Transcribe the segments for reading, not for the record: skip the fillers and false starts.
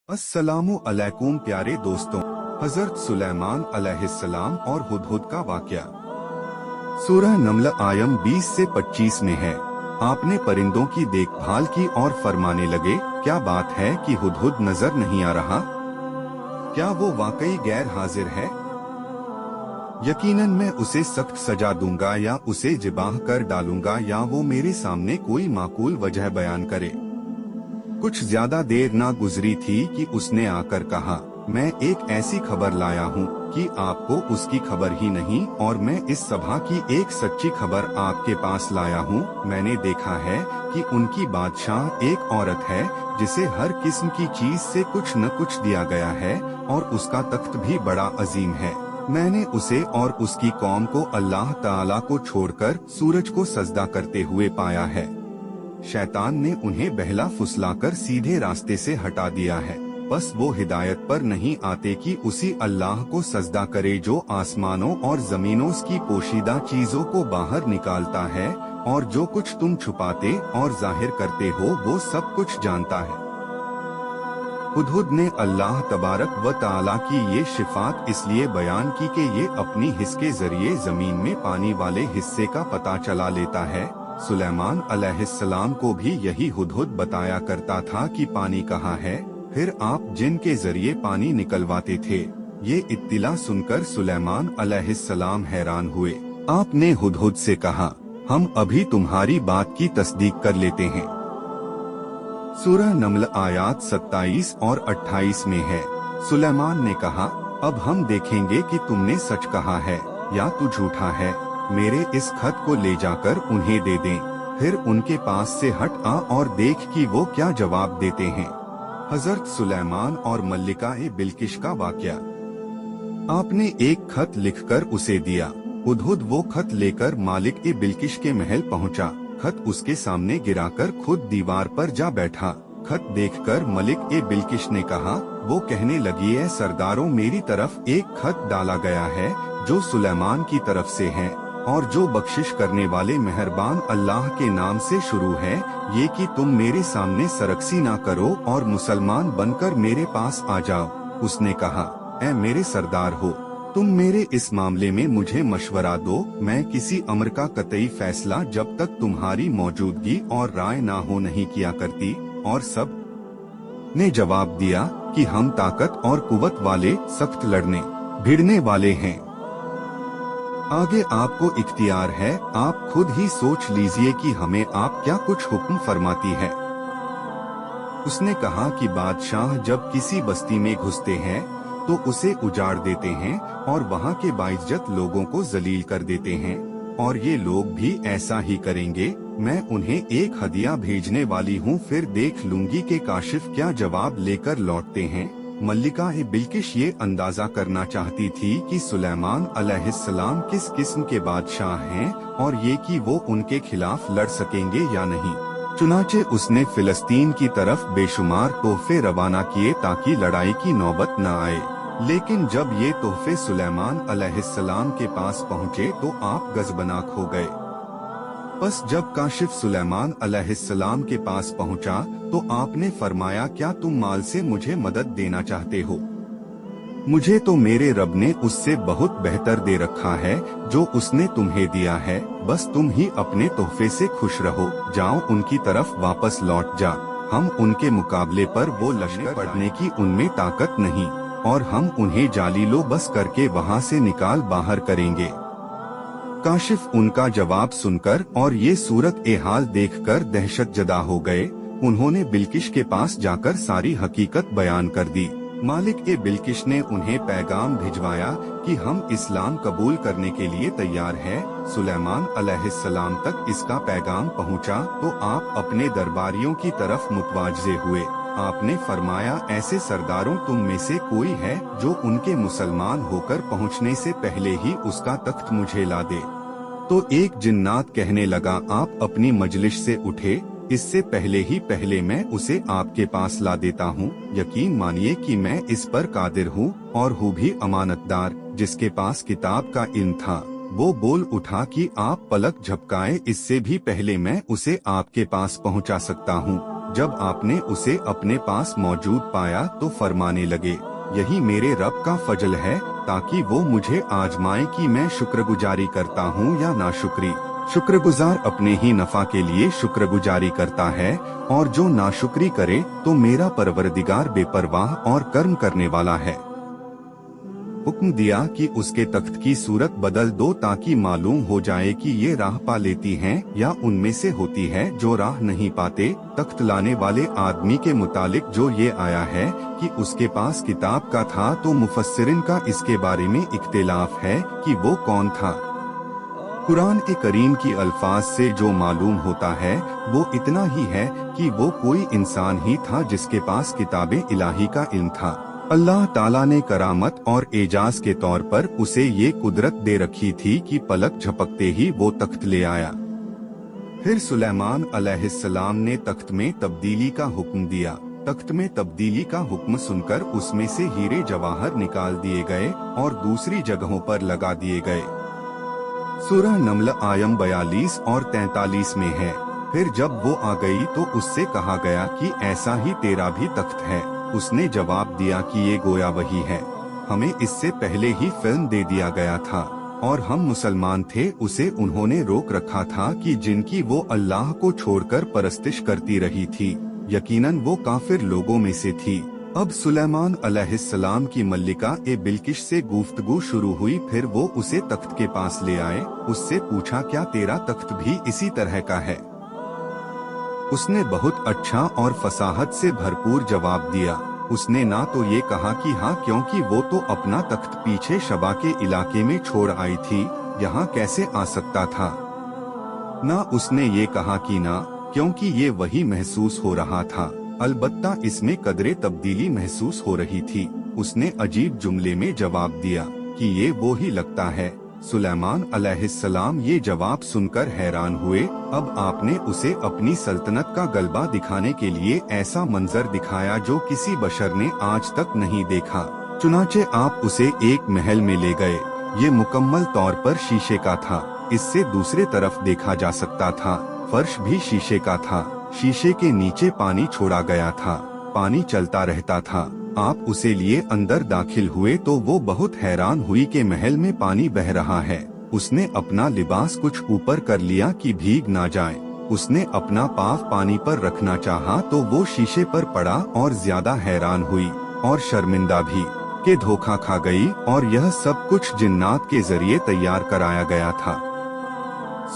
अस्सलामु अलैकुम प्यारे दोस्तों। हजरत सुलेमान अलैहिस्सलाम और हुदहुद का वाक़या सूरह नमल आयम 20 से 25 में है। आपने परिंदों की देखभाल की और फरमाने लगे, क्या बात है कि हुदहुद नजर नहीं आ रहा? क्या वो वाकई गैर हाजिर है? यकीनन मैं उसे सख्त सजा दूंगा या उसे जिबाह कर डालूंगा या वो मेरे सामने कोई माकूल वजह बयान करे। कुछ ज्यादा देर ना गुजरी थी कि उसने आकर कहा, मैं एक ऐसी खबर लाया हूँ कि आपको उसकी खबर ही नहीं, और मैं इस सभा की एक सच्ची खबर आपके पास लाया हूँ। मैंने देखा है कि उनकी बादशाह एक औरत है जिसे हर किस्म की चीज से कुछ न कुछ दिया गया है और उसका तख्त भी बड़ा अजीम है। मैंने उसे और उसकी कौम को अल्लाह ताला को छोड़कर सूरज को सजदा करते हुए पाया है। शैतान ने उन्हें बहला फुसलाकर सीधे रास्ते से हटा दिया है। बस वो हिदायत पर नहीं आते कि उसी अल्लाह को सजदा करे जो आसमानों और जमीनों की पोशीदा चीजों को बाहर निकालता है, और जो कुछ तुम छुपाते और जाहिर करते हो वो सब कुछ जानता है। हुदहुद ने अल्लाह तबारक व ताला की ये शिफात इसलिए बयान की कि ये अपनी हिस्स के जरिए जमीन में पानी वाले हिस्से का पता चला लेता है। सुलेमान अलैहिस्सलाम को भी यही हुदहुद बताया करता था कि पानी कहाँ है, फिर आप जिनके जरिए पानी निकलवाते थे। ये इत्तिला सुनकर सुलेमान अलैहिस्सलाम हैरान हुए। आपने हुदहुद से कहा, हम अभी तुम्हारी बात की तस्दीक कर लेते हैं। सूरह नमल आयात 27 और 28 में है। सुलेमान ने कहा, अब हम देखेंगे कि तुमने सच कहा है या तू झूठा है। मेरे इस खत को ले जाकर उन्हें दे दें, फिर उनके पास से हट आ और देख कि वो क्या जवाब देते हैं। हजरत सुलेमान और मल्लिका बिल्किश का वाक़या। आपने एक खत लिखकर उसे दिया। हुदहुद वो खत लेकर मालिक बिल्किश के महल पहुंचा। खत उसके सामने गिराकर खुद दीवार पर जा बैठा। खत देखकर मलिक बिल्किश ने कहा, वो कहने लगी है, सरदारों, मेरी तरफ एक खत डाला गया है जो सुलेमान की तरफ से है, और जो बख्शिश करने वाले मेहरबान अल्लाह के नाम से शुरू है, ये कि तुम मेरे सामने सरकसी ना करो और मुसलमान बनकर मेरे पास आ जाओ। उसने कहा, ऐ मेरे सरदार हो, तुम मेरे इस मामले में मुझे मशवरा दो। मैं किसी अमर का कतई फैसला जब तक तुम्हारी मौजूदगी और राय ना हो नहीं किया करती। और सब ने जवाब दिया कि हम ताकत और कुव्वत वाले, सख्त लड़ने भिड़ने वाले हैं। आगे आपको इख्तियार है, आप खुद ही सोच लीजिए कि हमें आप क्या कुछ हुक्म फरमाती है। उसने कहा कि बादशाह जब किसी बस्ती में घुसते हैं तो उसे उजाड़ देते हैं और वहाँ के बाइज्जत लोगों को जलील कर देते हैं, और ये लोग भी ऐसा ही करेंगे। मैं उन्हें एक हदिया भेजने वाली हूँ, फिर देख लूंगी कि काशिफ क्या जवाब लेकर लौटते हैं। मल्लिका बिल्किश ये अंदाजा करना चाहती थी कि सुलेमान अलैहिस्सलाम किस किस्म के बादशाह हैं, और ये कि वो उनके खिलाफ लड़ सकेंगे या नहीं। चुनाचे उसने फिलिस्तीन की तरफ बेशुमार तोहफे रवाना किए ताकि लड़ाई की नौबत न आए। लेकिन जब ये तोहफे सुलेमान अलैहिस्सलाम के पास पहुँचे तो आप गजबनाक हो गए। बस जब काशिफ सुलेमान अलैहिस्सलाम के पास पहुंचा तो आपने फरमाया, क्या तुम माल से मुझे मदद देना चाहते हो? मुझे तो मेरे रब ने उससे बहुत बेहतर दे रखा है जो उसने तुम्हें दिया है। बस तुम ही अपने तोहफे से खुश रहो। जाओ, उनकी तरफ वापस लौट जा। हम उनके मुकाबले पर वो लश्कर पढ़ने की उनमें ताकत नहीं, और हम उन्हें जालीलो बस करके वहाँ से निकाल बाहर करेंगे। काशिफ उनका जवाब सुनकर और ये सूरत हाल देखकर दहशत जदा हो गए। उन्होंने बिल्किश के पास जाकर सारी हकीकत बयान कर दी। मालिक बिल्किश ने उन्हें पैगाम भिजवाया कि हम इस्लाम कबूल करने के लिए तैयार हैं। सुलेमान अलैहिस्सलाम तक इसका पैगाम पहुंचा तो आप अपने दरबारियों की तरफ मुतवाजे हुए। आपने फरमाया, ऐसे सरदारों तुम में से कोई है जो उनके मुसलमान होकर पहुंचने से पहले ही उसका तख्त मुझे ला दे। तो एक जिन्नात कहने लगा, आप अपनी मजलिस से उठे, इससे पहले मैं उसे आपके पास ला देता हूँ। यकीन मानिए कि मैं इस पर कादिर हूँ और हूँ भी अमानतदार। जिसके पास किताब का इल्म था वो बोल उठा कि आप पलक झपकाए, इससे भी पहले मैं उसे आपके पास पहुँचा सकता हूँ। जब आपने उसे अपने पास मौजूद पाया तो फरमाने लगे, यही मेरे रब का फजल है ताकि वो मुझे आजमाए कि मैं शुक्रगुजारी करता हूँ या नाशुक्री। शुक्रगुजार अपने ही नफा के लिए शुक्रगुजारी करता है, और जो नाशुक्री करे तो मेरा परवरदिगार बेपरवाह और कर्म करने वाला है। हुक्म दिया कि उसके तख्त की सूरत बदल दो ताकि मालूम हो जाए कि ये राह पा लेती हैं या उनमें से होती है जो राह नहीं पाते। तख्त लाने वाले आदमी के मुतालिक जो ये आया है कि उसके पास किताब का था, तो मुफस्सिरिन का इसके बारे में इख्तिलाफ है कि वो कौन था। कुरान के करीम की अल्फाज से जो मालूम होता है वो इतना ही है कि वो कोई इंसान ही था जिसके पास किताबे इलाही का इल्म था। अल्लाह ताला ने करामत और एजाज के तौर पर उसे ये कुदरत दे रखी थी कि पलक झपकते ही वो तख्त ले आया। फिर सुलेमान अलैहिस्सलाम ने तख्त में तब्दीली का हुक्म दिया। तख्त में तब्दीली का हुक्म सुनकर उसमें से हीरे जवाहर निकाल दिए गए और दूसरी जगहों पर लगा दिए गए। सूरह नमल आयम 42 और 43 में है। फिर जब वो आ गई तो उससे कहा गया कि ऐसा ही तेरा भी तख्त है। उसने जवाब दिया कि ये गोया वही है, हमें इससे पहले ही फिल्म दे दिया गया था और हम मुसलमान थे। उसे उन्होंने रोक रखा था कि जिनकी वो अल्लाह को छोड़कर परस्तिश करती रही थी, यकीनन वो काफिर लोगों में से थी। अब सुलेमान अलैहिस्सलाम की मल्लिका ए बिल्किश से गुफ्तगू शुरू हुई। फिर वो उसे तख्त के पास ले आए। उससे पूछा, क्या तेरा तख्त भी इसी तरह का है? उसने बहुत अच्छा और फसाहत से भरपूर जवाब दिया। उसने ना तो ये कहा कि हाँ, क्योंकि वो तो अपना तख्त पीछे शबा के इलाके में छोड़ आई थी, यहाँ कैसे आ सकता था। ना उसने ये कहा कि ना, क्योंकि ये वही महसूस हो रहा था, अलबत्ता इसमें कदरे तब्दीली महसूस हो रही थी। उसने अजीब जुमले में जवाब दिया कि ये वो ही लगता है। सुलेमान अलैहिस्सलाम ये जवाब सुनकर हैरान हुए। अब आपने उसे अपनी सल्तनत का गलबा दिखाने के लिए ऐसा मंजर दिखाया जो किसी बशर ने आज तक नहीं देखा। चुनाचे आप उसे एक महल में ले गए। ये मुकम्मल तौर पर शीशे का था। इससे दूसरे तरफ देखा जा सकता था। फर्श भी शीशे का था। शीशे के नीचे पानी छोड़ा गया था। पानी चलता रहता था। आप उसे लिए अंदर दाखिल हुए तो वो बहुत हैरान हुई कि महल में पानी बह रहा है। उसने अपना लिबास कुछ ऊपर कर लिया कि भीग ना जाए। उसने अपना पाँव पानी पर रखना चाहा तो वो शीशे पर पड़ा और ज्यादा हैरान हुई और शर्मिंदा भी कि धोखा खा गई, और यह सब कुछ जिन्नात के जरिए तैयार कराया गया था।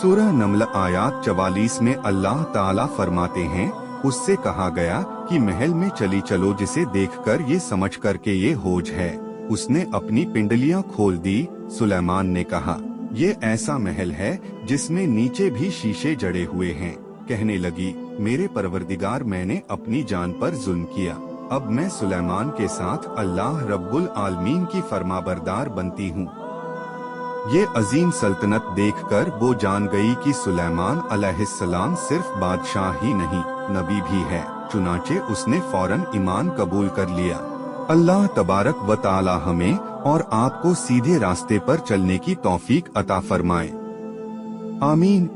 सूरह नमल आयात 44 में अल्लाह ताला फरमाते हैं, उससे कहा गया कि महल में चली चलो जिसे देखकर ये समझ कर के ये होज है। उसने अपनी पिंडलियां खोल दी। सुलेमान ने कहा, ये ऐसा महल है जिसमें नीचे भी शीशे जड़े हुए हैं। कहने लगी, मेरे परवरदिगार, मैंने अपनी जान पर जुल्म किया। अब मैं सुलेमान के साथ अल्लाह रब्बुल आलमीन की फरमाबरदार बनती हूँ। ये अजीम सल्तनत देखकर वो जान गई कि सुलेमान अलैहिस्सलाम सिर्फ बादशाह ही नहीं, नबी भी है। चुनाचे उसने फौरन ईमान कबूल कर लिया। अल्लाह तबारक व ताला हमें और आपको सीधे रास्ते पर चलने की तौफीक अता फरमाए। आमीन।